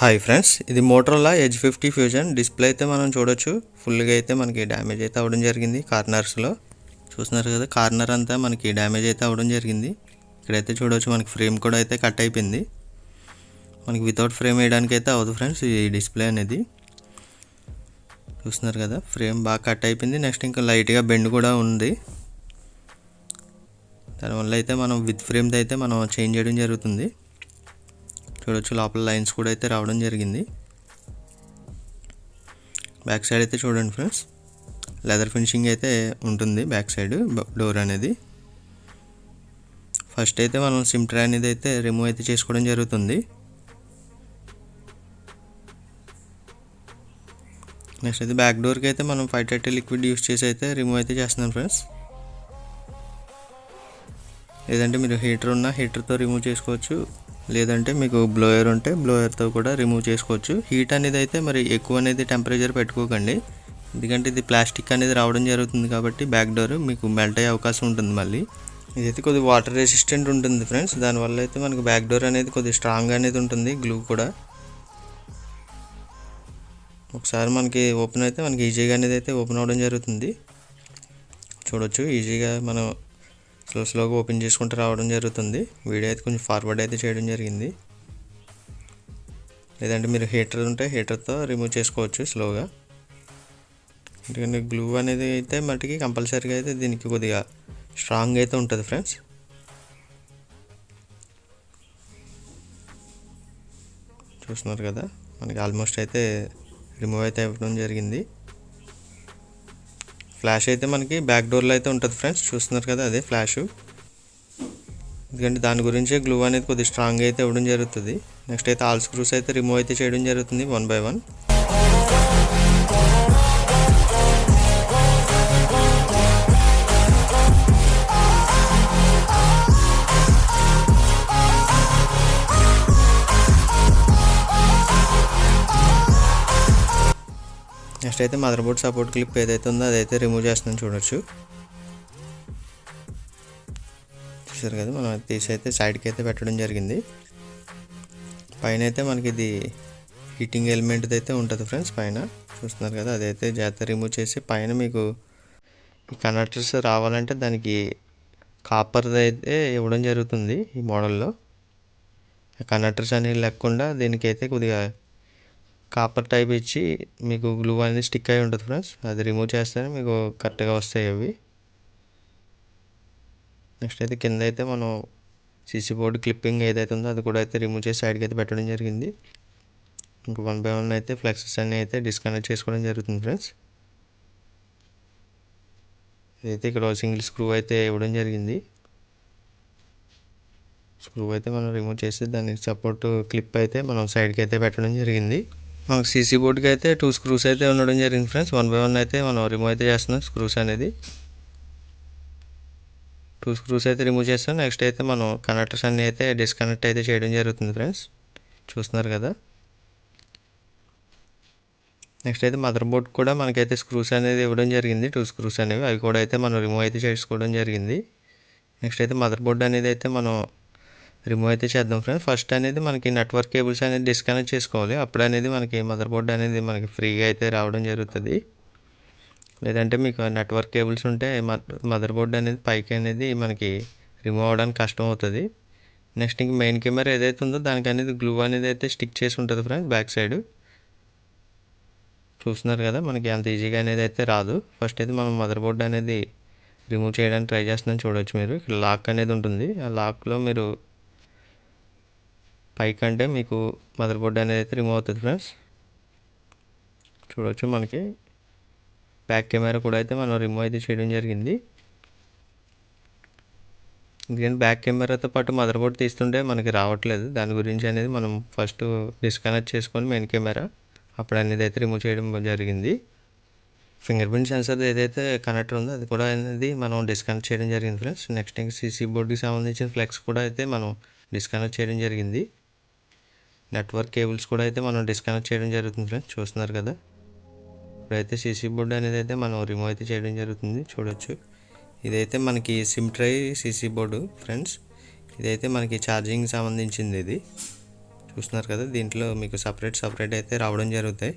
Hi friends, ఇది Motorola edge 50 fusion display అయితే మనం చూడొచ్చు. ఫుల్గా అయితే మనకి డ్యామేజ్ అయితే అవ్వడం జరిగింది. కార్నర్స్లో చూస్తున్నారు కదా, కార్నర్ అంతా మనకి డ్యామేజ్ అయితే అవ్వడం జరిగింది. ఇక్కడైతే చూడవచ్చు మనకి ఫ్రేమ్ కూడా అయితే కట్ అయిపోయింది. మనకి వితౌట్ ఫ్రేమ్ వేయడానికి అయితే అవ్వదు ఫ్రెండ్స్ ఈ డిస్ప్లే అనేది. చూస్తున్నారు కదా, ఫ్రేమ్ బాగా కట్ అయిపోయింది. నెక్స్ట్ ఇంకా లైట్గా బెండ్ కూడా ఉంది. దానివల్ల అయితే మనం విత్ ఫ్రేమ్ది అయితే మనం చేంజ్ చేయడం జరుగుతుంది. చూడొచ్చు లోపల లైన్స్ కూడా అయితే రావడం జరిగింది. బ్యాక్ సైడ్ అయితే చూడండి ఫ్రెండ్స్, లెదర్ ఫినిషింగ్ అయితే ఉంటుంది బ్యాక్ సైడ్ డోర్ అనేది. ఫస్ట్ అయితే మనం సిమ్ ట్రే అనేది అయితే రిమూవ్ అయితే చేసుకోవడం జరుగుతుంది. నెక్స్ట్ అయితే బ్యాక్ డోర్కి అయితే మనం 530 లిక్విడ్ యూస్ చేసి అయితే రిమూవ్ అయితే చేస్తున్నాం ఫ్రెండ్స్. లేదంటే మీరు హీటర్ ఉన్న హీటర్తో రిమూవ్ చేసుకోవచ్చు, లేదంటే మీకు బ్లోయర్ ఉంటే బ్లోయర్తో కూడా రిమూవ్ చేసుకోవచ్చు. హీట్ అనేది అయితే మరి ఎక్కువ అనేది టెంపరేచర్ పెట్టుకోకండి, ఎందుకంటే ఇది ప్లాస్టిక్ అనేది రావడం జరుగుతుంది కాబట్టి బ్యాక్ డోర్ మీకు మెల్ట్ అయ్యే అవకాశం ఉంటుంది. మళ్ళీ ఇదైతే కొద్దిగా వాటర్ రెసిస్టెంట్ ఉంటుంది ఫ్రెండ్స్, దానివల్ల అయితే మనకు బ్యాక్ డోర్ అనేది కొద్దిగా స్ట్రాంగ్ అనేది ఉంటుంది. గ్లూ కూడా ఒకసారి మనకి ఓపెన్ అయితే మనకి ఈజీగా అనేది అయితే ఓపెన్ అవ్వడం జరుగుతుంది. చూడొచ్చు ఈజీగా మనం స్లోగా ఓపెన్ చేసుకుంటూ రావడం జరుగుతుంది. వీడియో అయితే కొంచెం ఫార్వర్డ్ అయితే చేయడం జరిగింది. లేదంటే మీరు హీటర్ ఉంటే హీటర్తో రిమూవ్ చేసుకోవచ్చు స్లోగా, ఎందుకంటే గ్లూ అనేది అయితే మటుకి కంపల్సరీగా అయితే దీనికి కొద్దిగా స్ట్రాంగ్ అయితే ఉంటుంది ఫ్రెండ్స్. చూస్తున్నారు కదా, మనకి ఆల్మోస్ట్ అయితే రిమూవ్ అయితే అవ్వడం జరిగింది. ఫ్లాష్ అయితే మనకి బ్యాక్ డోర్లో అయితే ఉంటుంది ఫ్రెండ్స్, చూస్తున్నారు కదా అదే ఫ్లాష్. ఎందుకంటే దాని గురించే గ్లూ అనేది కొద్దిగా స్ట్రాంగ్ అయితే ఇవ్వడం జరుగుతుంది. నెక్స్ట్ అయితే ఆల్ స్క్రూస్ అయితే రిమూవ్ అయితే చేయడం జరుగుతుంది 1 by 1. నెక్స్ట్ అయితే మదర్ బోర్డ్ సపోర్ట్ క్లిప్ ఏదైతే ఉందో అదైతే రిమూవ్ చేస్తున్నాను చూడొచ్చు. చూసారు కదా, మనం తీసి అయితే సైడ్కి అయితే పెట్టడం జరిగింది. పైన అయితే మనకి ఇది హీటింగ్ ఎలిమెంట్ది అయితే ఉంటుంది ఫ్రెండ్స్ పైన, చూస్తున్నారు కదా అదైతే జాగ్రత్త రిమూవ్ చేసి పైన మీకు ఈ కనెక్టర్స్ రావాలంటే దానికి కాపర్ది అయితే ఇవ్వడం జరుగుతుంది. ఈ మోడల్లో కనెక్టర్స్ అనేవి లేకుండా దీనికైతే కొద్దిగా కాపర్ టైప్ ఇచ్చి మీకు గ్లూ అనేది స్టిక్ అయి ఉంటుంది ఫ్రెండ్స్, అది రిమూవ్ చేస్తేనే మీకు కరెక్ట్గా వస్తాయి అవి. నెక్స్ట్ అయితే కింద అయితే మనం సీసీ బోర్డ్ క్లిప్పింగ్ ఏదైతే ఉందో అది కూడా అయితే రిమూవ్ చేసి సైడ్కి అయితే పెట్టడం జరిగింది. ఇంకా 1 by 1 అయితే ఫ్లెక్సెస్ అన్నీ అయితే డిస్కనెక్ట్ చేసుకోవడం జరుగుతుంది ఫ్రెండ్స్. ఇదైతే ఇక్కడ సింగిల్ స్క్రూ అయితే ఇవ్వడం జరిగింది. స్క్రూ అయితే మనం రిమూవ్ చేసి దానికి సపోర్ట్ క్లిప్ అయితే మనం సైడ్కి అయితే పెట్టడం జరిగింది. మనకు సీసీ బోర్డ్కి అయితే 2 స్క్రూస్ అయితే ఉండడం జరిగింది ఫ్రెండ్స్. 1 by 1 అయితే మనం రిమూవ్ అయితే చేస్తున్నాం స్క్రూస్ అనేది. 2 స్క్రూస్ అయితే రిమూవ్ చేస్తాం. నెక్స్ట్ అయితే మనం కనెక్టర్స్ అన్నీ అయితే డిస్కనెక్ట్ అయితే చేయడం జరుగుతుంది ఫ్రెండ్స్, చూస్తున్నారు కదా. నెక్స్ట్ అయితే మదర్ బోర్డ్ కూడా మనకైతే స్క్రూస్ అనేది ఇవ్వడం జరిగింది, 2 స్క్రూస్ అనేవి, అవి కూడా అయితే మనం రిమూవ్ అయితే చేసుకోవడం జరిగింది. నెక్స్ట్ అయితే మదర్ బోర్డ్ అనేది అయితే మనం రిమూవ్ అయితే చేద్దాం ఫ్రెండ్స్. ఫస్ట్ అనేది మనకి నెట్వర్క్ కేబుల్స్ అనేది డిస్కనెక్ట్ చేసుకోవాలి, అప్పుడు అనేది మనకి మదర్ బోర్డ్ అనేది మనకి ఫ్రీగా అయితే రావడం జరుగుతుంది. లేదంటే మీకు నెట్వర్క్ కేబుల్స్ ఉంటే మదర్ బోర్డ్ అనేది పైకి అనేది మనకి రిమూవ్ అవ్వడానికి కష్టం అవుతుంది. నెక్స్ట్ ఇంక మెయిన్ కెమెరా ఏదైతే ఉందో దానికి అనేది గ్లూ అనేది అయితే స్టిక్ చేసి ఉంటుంది ఫ్రెండ్స్ బ్యాక్ సైడ్, చూస్తున్నారు కదా. మనకి అంత ఈజీగా అనేది అయితే రాదు. ఫస్ట్ అయితే మనం మదర్ బోర్డ్ అనేది రిమూవ్ చేయడానికి ట్రై చేస్తున్నాం చూడవచ్చు. మీరు ఇక్కడ లాక్ అనేది ఉంటుంది, ఆ లాక్లో మీరు పైకి అంటే మీకు మదర్ బోర్డ్ అనేది అయితే రిమూవ్ అవుతుంది ఫ్రెండ్స్. చూడవచ్చు మనకి బ్యాక్ కెమెరా కూడా అయితే మనం రిమూవ్ అయితే చేయడం జరిగింది. ఎందుకంటే బ్యాక్ కెమెరాతో పాటు మదర్ బోర్డ్ తీస్తుంటే మనకి రావట్లేదు, దాని గురించి అనేది మనం ఫస్ట్ డిస్కనెక్ట్ చేసుకొని మెయిన్ కెమెరా అప్పుడు అనేది అయితే రిమూవ్ చేయడం జరిగింది. ఫింగర్ ప్రింట్ సెన్సర్ ఏదైతే కనెక్టర్ ఉందో అది కూడా అనేది మనం డిస్కనెక్ట్ చేయడం జరిగింది ఫ్రెండ్స్. నెక్స్ట్ ఇంకా సీసీ బోర్డుకి సంబంధించిన ఫ్లెక్స్ కూడా అయితే మనం డిస్కనెక్ట్ చేయడం జరిగింది. నెట్వర్క్ కేబుల్స్ కూడా అయితే మనం డిస్కనెక్ట్ చేయడం జరుగుతుంది ఫ్రెండ్స్, చూస్తున్నారు కదా. ఇప్పుడైతే సీసీ బోర్డు అనేది అయితే మనం రిమూవ్ అయితే చేయడం జరుగుతుంది చూడొచ్చు. ఇదైతే మనకి sim tray CC board friends, ఇదైతే మనకి ఛార్జింగ్ సంబంధించింది ఇది, చూస్తున్నారు కదా, దీంట్లో మీకు సపరేట్ అయితే రావడం జరుగుతాయి.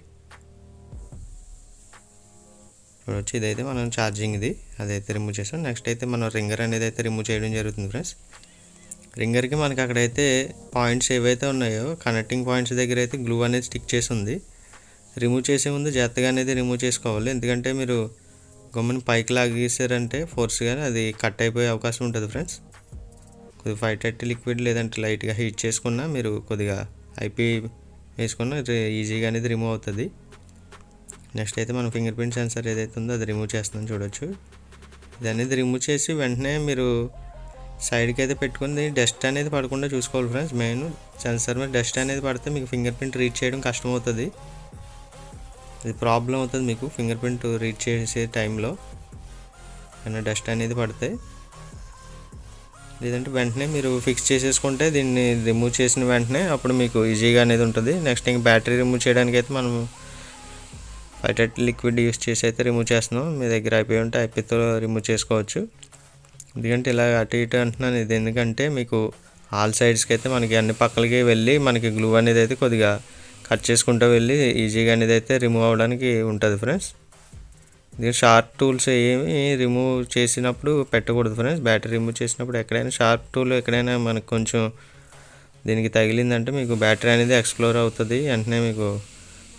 చూడొచ్చు, ఇదైతే మనం ఛార్జింగ్ ఇది అదైతే రిమూవ్ చేసాం. నెక్స్ట్ అయితే మనం రింగర్ అనేది అయితే రిమూవ్ చేయడం జరుగుతుంది ఫ్రెండ్స్. రింగర్కి మనకి అక్కడైతే పాయింట్స్ ఏవైతే ఉన్నాయో కనెక్టింగ్ పాయింట్స్ దగ్గర అయితే గ్లూ అనేది స్టిక్ చేసి ఉంది. రిమూవ్ చేసే ముందు జాగ్రత్తగా అనేది రిమూవ్ చేసుకోవాలి, ఎందుకంటే మీరు గమ్ముని పైకి లాగేసారంటే ఫోర్స్గా అది కట్ అయిపోయే అవకాశం ఉంటుంది ఫ్రెండ్స్. కొద్దిగా 530 లిక్విడ్ లేదంటే లైట్గా హీట్ చేసుకున్నా, మీరు కొద్దిగా ఐపీ వేసుకున్నా ఈజీగా అనేది రిమూవ్ అవుతుంది. నెక్స్ట్ అయితే మన ఫింగర్ ప్రింట్ సెన్సర్ ఏదైతే ఉందో అది రిమూవ్ చేస్తున్నాం చూడొచ్చు. ఇది అనేది రిమూవ్ చేసి వెంటనే మీరు సైడ్కి అయితే పెట్టుకుని డస్ట్ అనేది పడకుండా చూసుకోవాలి ఫ్రెండ్స్. మెయిన్ సెన్సర్ మీద డస్ట్ అనేది పడితే మీకు ఫింగర్ ప్రింట్ రీడ్ చేయడం కష్టం అవుతుంది, ఇది ప్రాబ్లం అవుతుంది మీకు ఫింగర్ ప్రింట్ రీడ్ చేసే టైంలో ఏమైనా డస్ట్ అనేది పడితే. లేదంటే వెంటనే మీరు ఫిక్స్ చేసేసుకుంటే దీన్ని రిమూవ్ చేసిన వెంటనే అప్పుడు మీకు ఈజీగా అనేది ఉంటుంది. నెక్స్ట్ ఇంక బ్యాటరీ రిమూవ్ చేయడానికి అయితే మనం 530 లిక్విడ్ యూస్ చేసి అయితే రిమూవ్ చేస్తున్నాం. మీ దగ్గర అయిపోయి ఉంటే ఐపీతో రిమూవ్ చేసుకోవచ్చు. ఎందుకంటే ఇలా అటు ఇటు అంటున్నాను, ఇది ఎందుకంటే మీకు ఆల్ సైడ్స్కి అయితే మనకి అన్ని పక్కలకి వెళ్ళి మనకి గ్లూ అనేది అయితే కొద్దిగా కట్ చేసుకుంటూ వెళ్ళి ఈజీగా అనేది అయితే రిమూవ్ అవ్వడానికి ఉంటుంది ఫ్రెండ్స్. దీని షార్ప్ టూల్స్ ఏమి రిమూవ్ చేసినప్పుడు పెట్టకూడదు ఫ్రెండ్స్. బ్యాటరీ రిమూవ్ చేసినప్పుడు ఎక్కడైనా షార్ప్ టూల్ ఎక్కడైనా మనకు కొంచెం దీనికి తగిలిందంటే మీకు బ్యాటరీ అనేది ఎక్స్ప్లోర్ అవుతుంది, వెంటనే మీకు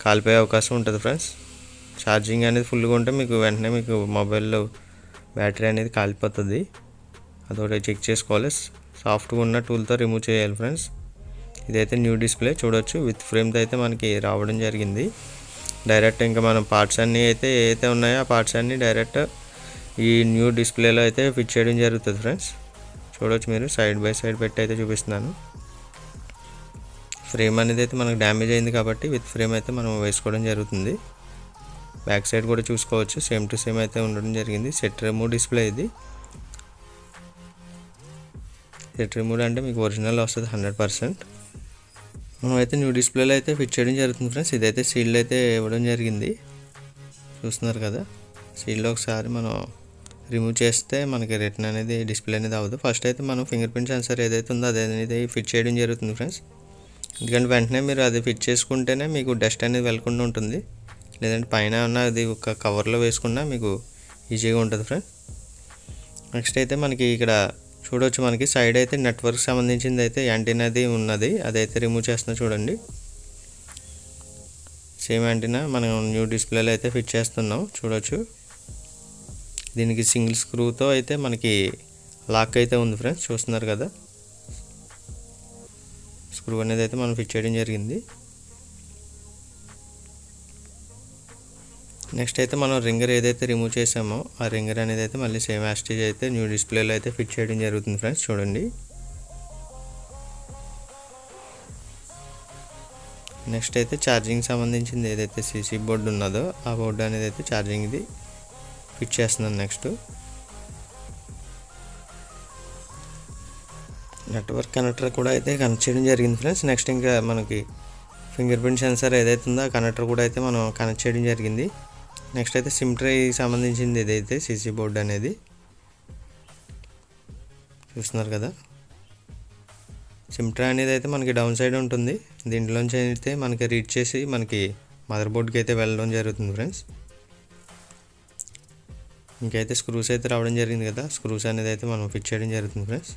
కాలిపోయే అవకాశం ఉంటుంది ఫ్రెండ్స్. ఛార్జింగ్ అనేది ఫుల్గా ఉంటే మీకు వెంటనే మీకు మొబైల్లో బ్యాటరీ అనేది కాలిపోతుంది, అదొకటి చెక్ చేసుకోవాలి. సాఫ్ట్గా ఉన్న టూల్తో రిమూవ్ చేయాలి ఫ్రెండ్స్. ఇదైతే న్యూ డిస్ప్లే చూడొచ్చు, విత్ ఫ్రేమ్తో అయితే మనకి రావడం జరిగింది. డైరెక్ట్ ఇంకా మనం పార్ట్స్ అన్నీ అయితే ఏవైతే ఉన్నాయో ఆ పార్ట్స్ అన్నీ డైరెక్ట్ ఈ న్యూ డిస్ప్లేలో అయితే ఫిట్ చేయడం జరుగుతుంది ఫ్రెండ్స్. చూడొచ్చు, మీరు సైడ్ బై సైడ్ పెట్టి అయితే చూపిస్తున్నాను. ఫ్రేమ్ అనేది అయితే మనకు డ్యామేజ్ అయింది కాబట్టి విత్ ఫ్రేమ్ అయితే మనం వేసుకోవడం జరుగుతుంది. బ్యాక్ సైడ్ కూడా చూసుకోవచ్చు, సేమ్ టు సేమ్ అయితే ఉండడం జరిగింది. సెట్ రిమూవ్ డిస్ప్లే ఇది. సెట్ రిమూవ్ అంటే మీకు ఒరిజినల్ వస్తుంది 100%. మనం అయితే న్యూ డిస్ప్లేలో అయితే ఫిట్ చేయడం జరుగుతుంది ఫ్రెండ్స్. ఇదైతే సీల్డ్ అయితే ఇవ్వడం జరిగింది, చూస్తున్నారు కదా. సీల్డ్ ఒకసారి మనం రిమూవ్ చేస్తే మనకి రిటర్న్ అనేది డిస్ప్లే అనేది అవ్వదు. ఫస్ట్ అయితే మనం ఫింగర్ ప్రింట్ సెన్సర్ ఏదైతే ఉందో అది అనేది ఫిట్ చేయడం జరుగుతుంది ఫ్రెండ్స్. ఎందుకంటే వెంటనే మీరు అది ఫిట్ చేసుకుంటేనే మీకు డస్ట్ అనేది వెళ్ళకుండా ఉంటుంది, లేదంటే పైన ఉన్న అది ఒక కవర్లో వేసుకున్నా మీకు ఈజీగా ఉంటుంది ఫ్రెండ్స్. నెక్స్ట్ అయితే మనకి ఇక్కడ చూడవచ్చు, మనకి సైడ్ అయితే నెట్వర్క్ సంబంధించింది అయితే యాంటీనాది ఉన్నది, అదైతే రిమూవ్ చేస్తున్నా చూడండి. సేమ్ యాంటీనా మనం న్యూ డిస్ప్లేలో అయితే ఫిట్ చేస్తున్నాం చూడవచ్చు. దీనికి సింగిల్ స్క్రూతో అయితే మనకి లాక్ అయితే ఉంది ఫ్రెండ్స్, చూస్తున్నారు కదా. స్క్రూ అనేది అయితే మనం ఫిట్ చేయడం జరిగింది. నెక్స్ట్ అయితే మనం రింగర్ ఏదైతే రిమూవ్ చేసామో ఆ రింగర్ అనేది అయితే మళ్ళీ సేమ్ యాస్టేజ్ అయితే న్యూ డిస్ప్లేలో అయితే ఫిట్ చేయడం జరుగుతుంది ఫ్రెండ్స్, చూడండి. నెక్స్ట్ అయితే ఛార్జింగ్ సంబంధించింది ఏదైతే సీసీ బోర్డు ఉన్నదో ఆ బోర్డు అనేది అయితే ఛార్జింగ్ ఇది ఫిట్ చేస్తున్నాను. నెక్స్ట్ నెట్వర్క్ కనెక్టర్ కూడా అయితే కనెక్ట్ చేయడం జరిగింది ఫ్రెండ్స్. నెక్స్ట్ ఇంకా మనకి ఫింగర్ ప్రింట్ సెన్సార్ ఏదైతే ఉందో ఆ కనెక్టర్ కూడా అయితే మనం కనెక్ట్ చేయడం జరిగింది. నెక్స్ట్ అయితే సిమ్ ట్రే సంబంధించింది ఏదైతే సీసీ బోర్డు అనేది చూస్తున్నారు కదా. సిమ్ ట్రే అనేది అయితే మనకి డౌన్ సైడ్ ఉంటుంది, దీంట్లోంచి అయితే మనకి రీడ్ చేసి మనకి మదర్ బోర్డ్కి అయితే వెళ్ళడం జరుగుతుంది ఫ్రెండ్స్. ఇంకైతే స్క్రూస్ అయితే రావడం జరిగింది కదా, స్క్రూస్ అనేది అయితే మనం ఫిట్ చేయడం జరుగుతుంది ఫ్రెండ్స్.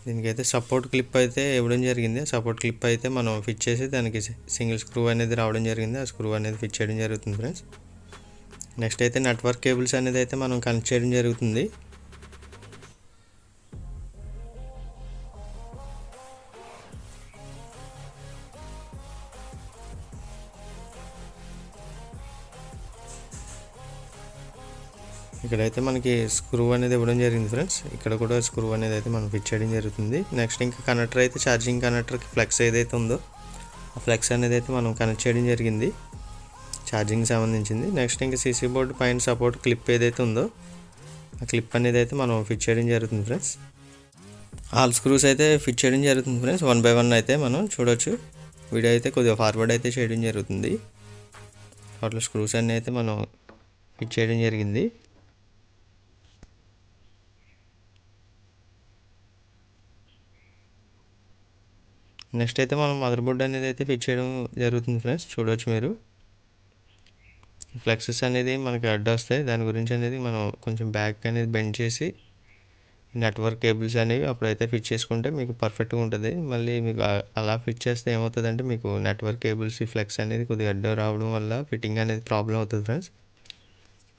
దీనికైతే సపోర్ట్ క్లిప్ అయితే ఇవ్వడం జరిగింది, సపోర్ట్ క్లిప్ అయితే మనం ఫిట్ చేసి దానికి సింగిల్ స్క్రూ అనేది రావడం జరిగింది, ఆ స్క్రూ అనేది ఫిట్ చేయడం జరుగుతుంది ఫ్రెండ్స్. నెక్స్ట్ అయితే నెట్వర్క్ కేబుల్స్ అనేది అయితే మనం కనెక్ట్ చేయడం జరుగుతుంది. ఇక్కడైతే మనకి స్క్రూ అనేది ఇవ్వడం జరిగింది ఫ్రెండ్స్, ఇక్కడ కూడా స్క్రూ అనేది అయితే మనం ఫిట్ చేయడం జరుగుతుంది. నెక్స్ట్ ఇంకా కనెక్టర్ అయితే ఛార్జింగ్ కనెక్టర్కి ఫ్లెక్స్ ఏదైతే ఉందో ఆ ఫ్లెక్స్ అనేది అయితే మనం కనెక్ట్ చేయడం జరిగింది, ఛార్జింగ్ సంబంధించింది. నెక్స్ట్ ఇంకా సీసీ బోర్డు పైన సపోర్ట్ క్లిప్ ఏదైతే ఉందో ఆ క్లిప్ అనేది అయితే మనం ఫిట్ చేయడం జరుగుతుంది ఫ్రెండ్స్. ఆల్ స్క్రూస్ అయితే ఫిట్ చేయడం జరుగుతుంది ఫ్రెండ్స్, 1 by 1 అయితే మనం చూడొచ్చు. వీడియో అయితే కొద్దిగా ఫార్వర్డ్ అయితే చేయడం జరుగుతుంది. వాటిలో స్క్రూస్ అన్నీ అయితే మనం ఫిట్ చేయడం జరిగింది. నెక్స్ట్ అయితే మనం మదర్ బోర్డ్ అనేది అయితే ఫిట్ చేయడం జరుగుతుంది ఫ్రెండ్స్. చూడవచ్చు మీరు ఫ్లెక్సెస్ అనేది మనకి అడ్డు వస్తాయి. దాని గురించి అనేది మనం కొంచెం బ్యాక్ అనేది బెండ్ చేసి నెట్వర్క్ కేబుల్స్ అనేవి అప్పుడైతే ఫిట్ చేసుకుంటే మీకు పర్ఫెక్ట్గా ఉంటుంది. మళ్ళీ మీకు అలా ఫిట్ చేస్తే ఏమవుతుందంటే మీకు నెట్వర్క్ కేబుల్స్ ఫ్లెక్స్ అనేది కొద్దిగా అడ్డు రావడం వల్ల ఫిట్టింగ్ అనేది ప్రాబ్లం అవుతుంది ఫ్రెండ్స్.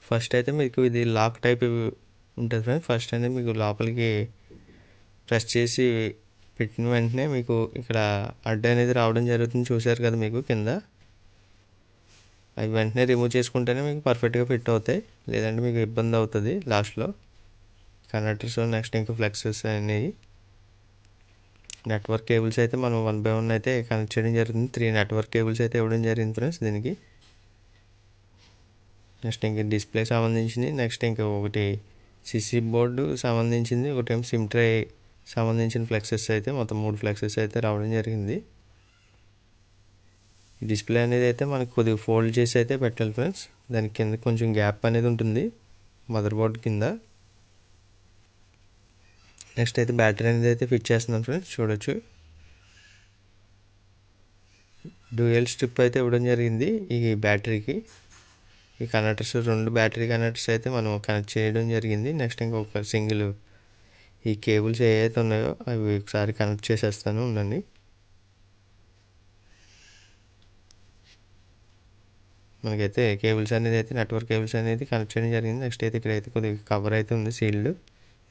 ఫస్ట్ అయితే మీకు ఇది లాక్ టైప్ ఉంటుంది ఫ్రెండ్స్. ఫస్ట్ అనేది మీకు లోపలికి ప్రెస్ చేసి పెట్టిన వెంటనే మీకు ఇక్కడ అడ్డు అనేది రావడం జరుగుతుంది. చూశారు కదా మీకు కింద. అవి వెంటనే రిమూవ్ చేసుకుంటేనే మీకు పర్ఫెక్ట్గా ఫిట్ అవుతాయి. లేదంటే మీకు ఇబ్బంది అవుతుంది లాస్ట్లో. కనెక్టర్స్ నెక్స్ట్ ఇంకా ఫ్లెక్సెస్ అనేవి నెట్వర్క్ కేబుల్స్ అయితే మనం 1 by 1 అయితే కనెక్ట్ చేయడం జరుగుతుంది. 3 నెట్వర్క్ కేబుల్స్ అయితే ఇవ్వడం జరిగింది ఫ్రెండ్స్ దీనికి. నెక్స్ట్ ఇంక డిస్ప్లే సంబంధించింది. నెక్స్ట్ ఇంకా ఒకటి సిసి బోర్డు సంబంధించింది. ఒకటేమో సిమ్ ట్రే సంబంధించిన ఫ్లెక్సెస్ అయితే మొత్తం 3 ఫ్లెక్సెస్ అయితే రావడం జరిగింది. ఈ డిస్ప్లే అనేది అయితే మనకు కొద్దిగా ఫోల్డ్ చేసి అయితే పెట్టాలి ఫ్రెండ్స్. దాని కింద కొంచెం గ్యాప్ అనేది ఉంటుంది మదర్ బోర్డ్ కింద. నెక్స్ట్ అయితే బ్యాటరీ అనేది అయితే ఫిట్ చేస్తున్నాను ఫ్రెండ్స్. చూడొచ్చు డ్యూయల్ స్ట్రిప్ అయితే ఇవ్వడం జరిగింది ఈ బ్యాటరీకి. ఈ కనెక్టర్స్ 2 బ్యాటరీ కనెక్టర్స్ అయితే మనం కనెక్ట్ చేయడం జరిగింది. నెక్స్ట్ ఇంకొక సింగిల్ ఈ కేబుల్స్ ఏవైతే ఉన్నాయో అవి ఒకసారి కనెక్ట్ చేసేస్తాను ఉండండి. మనకైతే కేబుల్స్ అనేది అయితే నెట్వర్క్ కేబుల్స్ అనేది కనెక్ట్ చేయడం జరిగింది. నెక్స్ట్ అయితే ఇక్కడైతే కొద్దిగా కవర్ అయితే ఉంది సీల్డ్.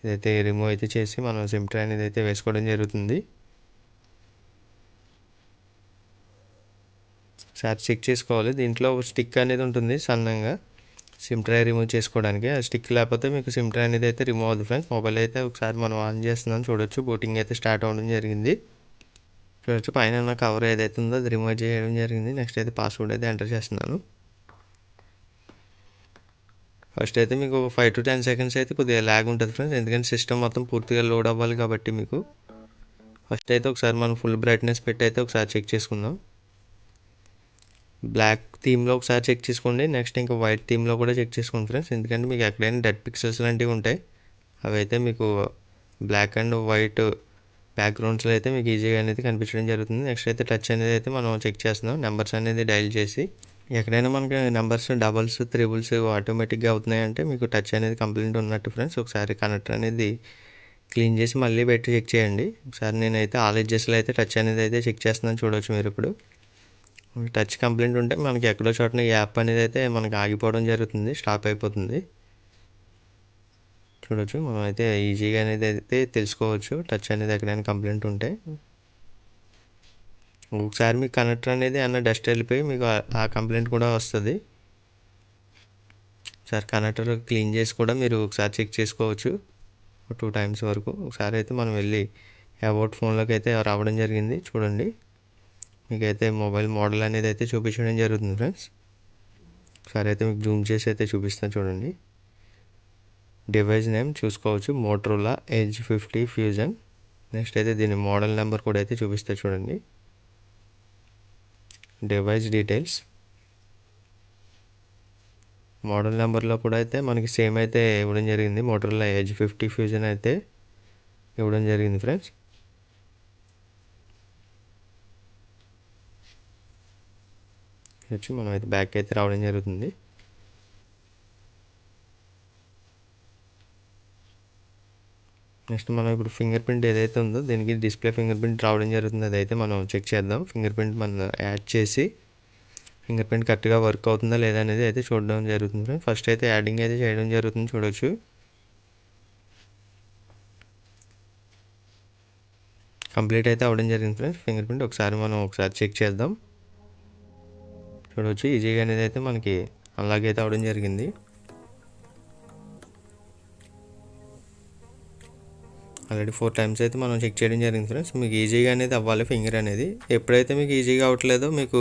ఇదైతే రిమూవ్ అయితే చేసి మనం సిమ్ ట్రే అనేది అయితే వేసుకోవడం జరుగుతుంది. ఒకసారి చెక్ చేసుకోవాలి. దీంట్లో ఒక స్టిక్ అనేది ఉంటుంది సన్నంగా సిమ్ ట్రే రిమూవ్ చేసుకోవడానికి. ఆ స్టిక్ లేకపోతే మీకు సిమ్ ట్రే అనేది అయితే రిమూవ్ అవుతుంది ఫ్రెండ్స్. మొబైల్ అయితే ఒకసారి మనం ఆన్ చేస్తున్నాం చూడొచ్చు. బూటింగ్ అయితే స్టార్ట్ అవ్వడం జరిగింది. చూడొచ్చు పైన ఉన్న కవర్ ఏదైతే ఉందో అది రిమూవ్ చేయడం జరిగింది. నెక్స్ట్ అయితే పాస్వర్డ్ అయితే ఎంటర్ చేస్తున్నాను. ఫస్ట్ అయితే మీకు 5 to 10 seconds అయితే కొద్దిగా ల్యాగ్ ఉంటుంది ఫ్రెండ్స్. ఎందుకంటే సిస్టమ్ మొత్తం పూర్తిగా లోడ్ అవ్వాలి కాబట్టి మీకు. ఫస్ట్ అయితే ఒకసారి మనం ఫుల్ బ్రైట్నెస్ పెట్టి అయితే ఒకసారి చెక్ చేసుకుందాం. బ్లాక్ థీమ్లో ఒకసారి చెక్ చేసుకోండి. నెక్స్ట్ ఇంకా వైట్ థీమ్లో కూడా చెక్ చేసుకోండి ఫ్రెండ్స్. ఎందుకంటే మీకు ఎక్కడైనా డెడ్ పిక్సెల్స్ లాంటివి ఉంటాయి. అవి అయితే మీకు బ్లాక్ అండ్ వైట్ బ్యాక్గ్రౌండ్స్లో అయితే మీకు ఈజీగా అనేది కనిపించడం జరుగుతుంది. నెక్స్ట్ అయితే టచ్ అనేది అయితే మనం చెక్ చేస్తున్నాం. నెంబర్స్ అనేది డయల్ చేసి ఎక్కడైనా మనకి నెంబర్స్ డబల్స్ త్రిబుల్స్ ఆటోమేటిక్గా అవుతున్నాయి అంటే మీకు టచ్ అనేది కంప్లీట్ ఉన్నట్టు ఫ్రెండ్స్. ఒకసారి కనెక్టర్ అనేది క్లీన్ చేసి మళ్ళీ పెట్టి చెక్ చేయండి. ఒకసారి నేనైతే ఆల్ ఎడ్జెస్లో అయితే టచ్ అనేది అయితే చెక్ చేస్తున్నాను. చూడవచ్చు మీరు ఇప్పుడు టచ్ కంప్లైంట్ ఉంటే మనకి ఎక్కడో చోటన ఈ యాప్ అనేది అయితే మనకి ఆగిపోవడం జరుగుతుంది, స్టాప్ అయిపోతుంది. చూడవచ్చు మనం అయితే ఈజీగా అనేది అయితే తెలుసుకోవచ్చు టచ్ అనేది ఎక్కడైనా కంప్లైంట్ ఉంటే. ఒకసారి మీకు కనెక్టర్ అనేది అన్న డస్ట్ వెళ్ళిపోయి మీకు ఆ కంప్లైంట్ కూడా వస్తుంది. ఒకసారి కనెక్టర్ క్లీన్ చేసి కూడా మీరు ఒకసారి చెక్ చేసుకోవచ్చు 2 times వరకు. ఒకసారి అయితే మనం వెళ్ళి అబౌట్ ఫోన్లోకి అయితే రావడం జరిగింది. చూడండి మీకైతే మొబైల్ మోడల్ అనేది అయితే చూపించడం జరుగుతుంది ఫ్రెండ్స్. ఒకసారి అయితే మీకు జూమ్ చేసి అయితే చూపిస్తాను చూడండి. డివైస్ నేమ్ చూసుకోవచ్చు మోటరోలా ఎడ్జ్ 50 ఫ్యూజన్. నెక్స్ట్ అయితే దీని మోడల్ నెంబర్ కూడా అయితే చూపిస్తా చూడండి. డివైస్ డీటెయిల్స్ మోడల్ నెంబర్లో కూడా అయితే మనకి సేమ్ అయితే ఇవ్వడం జరిగింది. మోటరోలా ఎడ్జ్ 50 ఫ్యూజన్ అయితే ఇవ్వడం జరిగింది ఫ్రెండ్స్. వచ్చి మనం అయితే బ్యాక్ అయితే రావడం జరుగుతుంది. నెక్స్ట్ మనం ఇప్పుడు ఫింగర్ ప్రింట్ ఏదైతే ఉందో దీనికి డిస్ప్లే ఫింగర్ ప్రింట్ రావడం జరుగుతుంది. అదైతే మనం చెక్ చేద్దాం. ఫింగర్ ప్రింట్ మనం యాడ్ చేసి ఫింగర్ ప్రింట్ కరెక్ట్గా వర్క్ అవుతుందా లేదా అనేది అయితే చూడడం జరుగుతుంది. ఫస్ట్ అయితే యాడింగ్ అయితే చేయడం జరుగుతుంది. చూడవచ్చు కంప్లీట్ అయితే అవ్వడం జరిగింది ఫ్రెండ్స్ ఫింగర్ ప్రింట్. ఒకసారి చెక్ చేద్దాం. చూడవచ్చు ఈజీగా అనేది అయితే మనకి అలాగే అయితే అవ్వడం జరిగింది. ఆల్రెడీ 4 times అయితే మనం చెక్ చేయడం జరిగింది ఫ్రెండ్స్. మీకు ఈజీగా అనేది అవ్వాలి ఫింగర్ అనేది. ఎప్పుడైతే మీకు ఈజీగా అవ్వట్లేదో మీకు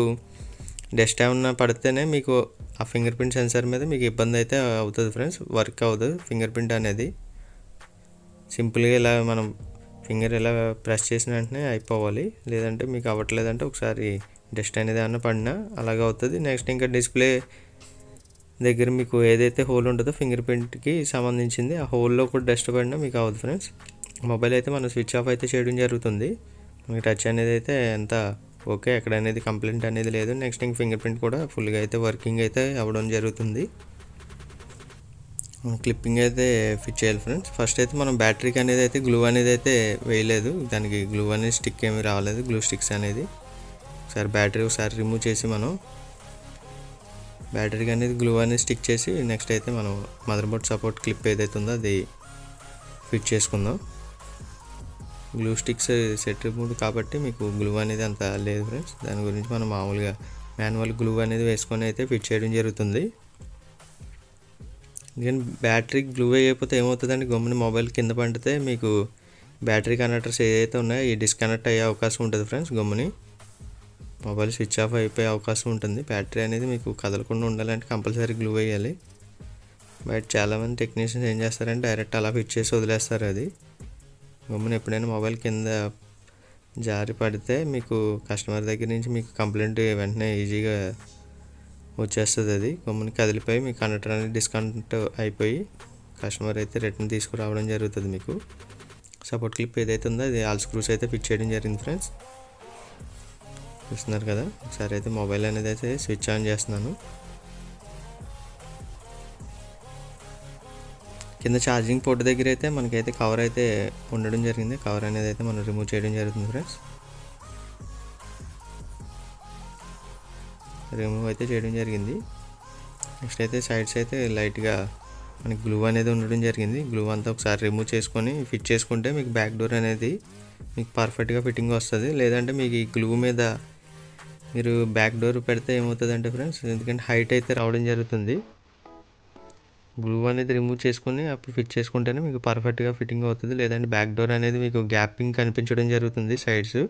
డస్ట్ ఏమన్నా పడితేనే మీకు ఆ ఫింగర్ ప్రింట్ సెన్సార్ మీద మీకు ఇబ్బంది అయితే అవుతుంది ఫ్రెండ్స్. వర్క్ అవ్వదు ఫింగర్ ప్రింట్ అనేది. సింపుల్గా ఇలా మనం ఫింగర్ ఇలా ప్రెస్ చేసిన వెంటనే అయిపోవాలి. లేదంటే మీకు అవ్వట్లేదంటే ఒకసారి డస్ట్ అనేది ఏమన్నా పడినా అలాగే అవుతుంది. నెక్స్ట్ ఇంకా డిస్ప్లే దగ్గర మీకు ఏదైతే హోల్ ఉంటుందో ఫింగర్ ప్రింట్కి సంబంధించింది ఆ హోల్లో కూడా డస్ట్ పడినా మీకు అవ్వదు ఫ్రెండ్స్. మొబైల్ అయితే మనం స్విచ్ ఆఫ్ అయితే చేయడం జరుగుతుంది. మనకి టచ్ అనేది అయితే ఎంత ఓకే, ఎక్కడ అనేది కంప్లైంట్ అనేది లేదు. నెక్స్ట్ ఇంక ఫింగర్ ప్రింట్ కూడా ఫుల్గా అయితే వర్కింగ్ అయితే అవ్వడం జరుగుతుంది. క్లిప్పింగ్ అయితే ఫిట్ చేయాలి ఫ్రెండ్స్. ఫస్ట్ అయితే మనం బ్యాటరీకి అనేది అయితే గ్లూ అనేది అయితే వేయలేదు, దానికి గ్లూ అనేది స్టిక్ ఏమీ రావలేదు, గ్లూ స్టిక్స్ అనేది. ఒకసారి బ్యాటరీ ఒకసారి రిమూవ్ చేసి మనం బ్యాటరీకి అనేది గ్లూ అనేది స్టిక్ చేసి నెక్స్ట్ అయితే మనం మదర్బోర్డ్ సపోర్ట్ క్లిప్ ఏదైతే ఉందో అది ఫిట్ చేసుకుందాం. గ్లూ స్టిక్స్ సెట్ రిమూవ్ కాబట్టి మీకు గ్లూ అనేది అంత లేదు ఫ్రెండ్స్, దాని గురించి మనం మామూలుగా మాన్యువల్ గ్లూ అనేది వేసుకొని అయితే ఫిట్ చేయడం జరుగుతుంది. ఎందుకంటే బ్యాటరీ గ్లూ అయిపోతే ఏమవుతుందండి, గమ్ముని మొబైల్ కింద పడితే మీకు బ్యాటరీ కనెక్టర్స్ ఏదైతే ఉన్నాయో ఈ డిస్కనెక్ట్ అయ్యే అవకాశం ఉంటుంది ఫ్రెండ్స్. గమ్ముని మొబైల్ స్విచ్ ఆఫ్ అయిపోయే అవకాశం ఉంటుంది. బ్యాటరీ అనేది మీకు కదలకుండా ఉండాలంటే కంపల్సరీ గ్లూ వేయాలి. బయట చాలామంది టెక్నీషియన్స్ ఏం చేస్తారంటే డైరెక్ట్ అలా ఫిట్ చేసి వదిలేస్తారు. అది గమ్మున ఎప్పుడైనా మొబైల్ కింద జారి పడితే మీకు కస్టమర్ దగ్గర నుంచి మీకు కంప్లైంట్ వెంటనే ఈజీగా వచ్చేస్తుంది. అది గమ్మున కదిలిపోయి మీ కనెక్టర్ అనేది డిస్కనెక్ట్ అయిపోయి కస్టమర్ అయితే రిటర్న్ తీసుకురావడం జరుగుతుంది. మీకు సపోర్ట్ క్లిప్ ఏదైతే ఉందో అది ఆల్ స్క్రూస్ అయితే ఫిట్ చేయడం జరిగింది ఫ్రెండ్స్. చూస్తున్నారు కదా, ఒకసారి అయితే మొబైల్ అనేది అయితే స్విచ్ ఆన్ చేస్తున్నాను. కింద ఛార్జింగ్ పోర్ట్ దగ్గర అయితే మనకైతే కవర్ అయితే ఉండడం జరిగింది. కవర్ అనేది అయితే మనం రిమూవ్ చేయడం జరుగుతుంది ఫ్రెండ్స్. రిమూవ్ అయితే చేయడం జరిగింది. నెక్స్ట్ అయితే సైడ్స్ అయితే లైట్గా మనకి గ్లూ అనేది ఉండడం జరిగింది. గ్లూ అంతా ఒకసారి రిమూవ్ చేసుకొని ఫిట్ చేసుకుంటే మీకు బ్యాక్ డోర్ అనేది మీకు పర్ఫెక్ట్గా ఫిట్టింగ్ వస్తుంది. లేదంటే మీకు ఈ గ్లూ మీద మీరు బ్యాక్ డోర్ పెడితే ఏమవుతుందంటే ఫ్రెండ్స్, ఎందుకంటే హైట్ అయితే రావడం జరుగుతుంది. గ్లూ అనేది రిమూవ్ చేసుకొని అప్పుడు ఫిట్ చేసుకుంటేనే మీకు పర్ఫెక్ట్గా ఫిట్టింగ్ అవుతుంది. లేదంటే బ్యాక్ డోర్ అనేది మీకు గ్యాపింగ్ కనిపించడం జరుగుతుంది సైడ్స్.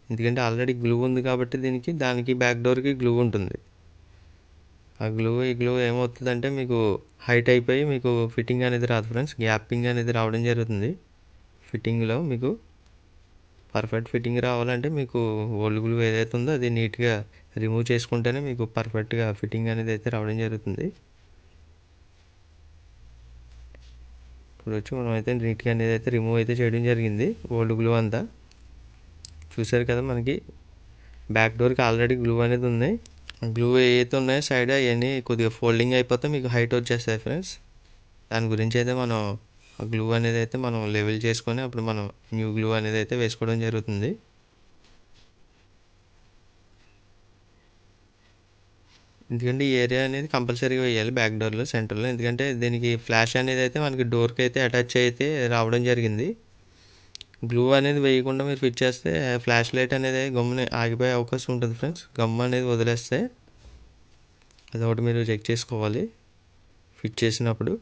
ఎందుకంటే ఆల్రెడీ గ్లూ ఉంది కాబట్టి దానికి బ్యాక్ డోర్కి గ్లూ ఉంటుంది. ఆ ఈ గ్లూ ఏమవుతుందంటే మీకు హైట్ అయిపోయి మీకు ఫిట్టింగ్ అనేది రాదు ఫ్రెండ్స్, గ్యాపింగ్ అనేది రావడం జరుగుతుంది. ఫిట్టింగ్లో మీకు పర్ఫెక్ట్ ఫిట్టింగ్ రావాలంటే మీకు ఓల్డ్ గ్లూ ఏదైతే ఉందో అది నీట్గా రిమూవ్ చేసుకుంటేనే మీకు పర్ఫెక్ట్గా ఫిట్టింగ్ అనేది అయితే రావడం జరుగుతుంది. ఇప్పుడు వచ్చి మనం అయితే నీట్గా అనేది అయితే రిమూవ్ అయితే చేయడం జరిగింది ఓల్డ్ గ్లూ అంతా. చూసారు కదా, మనకి బ్యాక్ డోర్కి ఆల్రెడీ గ్లూ అనేది ఉంది. గ్లూ ఏదైతే ఉన్నాయో సైడ్ అవన్నీ కొద్దిగా ఫోల్డింగ్ అయిపోతే మీకు హైట్ వచ్చేస్తాయి ఫ్రెండ్స్. దాని గురించి అయితే మనం ఆ గ్లూ అనేది అయితే మనం లెవెల్ చేసుకొని అప్పుడు మనం న్యూ గ్లూ అనేది అయితే వేసుకోవడం జరుగుతుంది. ఎందుకంటే ఈ ఏరియా అనేది కంపల్సరీగా వేయాలి బ్యాక్ డోర్లో సెంటర్లో, ఎందుకంటే దీనికి ఫ్లాష్ అనేది అయితే మనకి డోర్కి అయితే అటాచ్ అయితే రావడం జరిగింది. గ్లూ అనేది వేయకుండా మీరు ఫిట్ చేస్తే ఫ్లాష్ లైట్ అనేది గమ్ముని ఆగిపోయే అవకాశం ఉంటుంది ఫ్రెండ్స్. గమ్ అనేది వదిలేస్తే అదొకటి మీరు చెక్ చేసుకోవాలి ఫిట్ చేసినప్పుడు.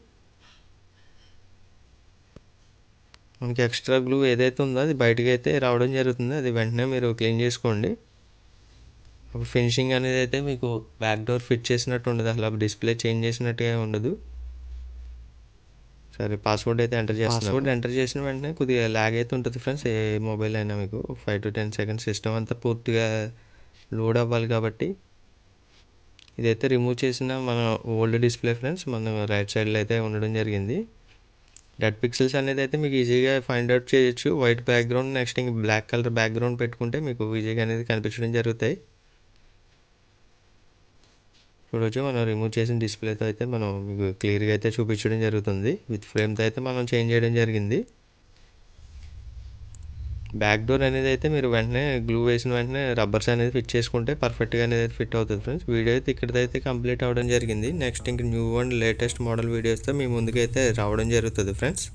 మనకి ఎక్స్ట్రా గ్లూ ఏదైతే ఉందో అది బయటకు అయితే రావడం జరుగుతుంది, అది వెంటనే మీరు క్లీన్ చేసుకోండి. అప్పుడు ఫినిషింగ్ అనేది అయితే మీకు బ్యాక్ డోర్ ఫిట్ చేసినట్టు ఉండదు, అసలు డిస్ప్లే చేంజ్ చేసినట్టుగా ఉండదు. సరే, పాస్వర్డ్ అయితే ఎంటర్ చేస్తాను. పాస్వర్డ్ ఎంటర్ చేసిన వెంటనే కొద్దిగా ల్యాగ్ అయితే ఉంటుంది ఫ్రెండ్స్. ఏ మొబైల్ అయినా మీకు 5 to 10 seconds సిస్టమ్ అంతా పూర్తిగా లోడ్ అవ్వాలి కాబట్టి. ఇదైతే రిమూవ్ చేసిన మన ఓల్డ్ డిస్ప్లే ఫ్రెండ్స్, మన రైట్ సైడ్లో అయితే ఉండడం జరిగింది. డెడ్ పిక్సెల్స్ అనేది అయితే మీకు ఈజీగా ఫైండ్ అవుట్ చేయొచ్చు. వైట్ బ్యాక్గ్రౌండ్ నెక్స్ట్ ఇంక బ్లాక్ కలర్ బ్యాక్గ్రౌండ్ పెట్టుకుంటే మీకు ఈజీగా అనేది కనిపించడం జరుగుతాయి. చూడవచ్చు, మనం రిమూవ్ చేసిన డిస్ప్లేతో అయితే మనం మీకు క్లియర్గా అయితే చూపించడం జరుగుతుంది. విత్ ఫ్రేమ్తో అయితే మనం చేంజ్ చేయడం జరిగింది. బ్యాక్ డోర్ అనేది అయితే మీరు వెంటనే గ్లూ వేసిన వెంటనే రబ్బర్స్ అనేది ఫిట్ చేసుకుంటే పర్ఫెక్ట్గా అనేది ఫిట్ అవుతుంది ఫ్రెండ్స్. వీడియో అయితే ఇక్కడితో కంప్లీట్ అవ్వడం జరిగింది. నెక్స్ట్ ఇంక న్యూ అండ్ లేటెస్ట్ మోడల్ వీడియోస్తో మీ ముందుకైతే రావడం జరుగుతుంది ఫ్రెండ్స్.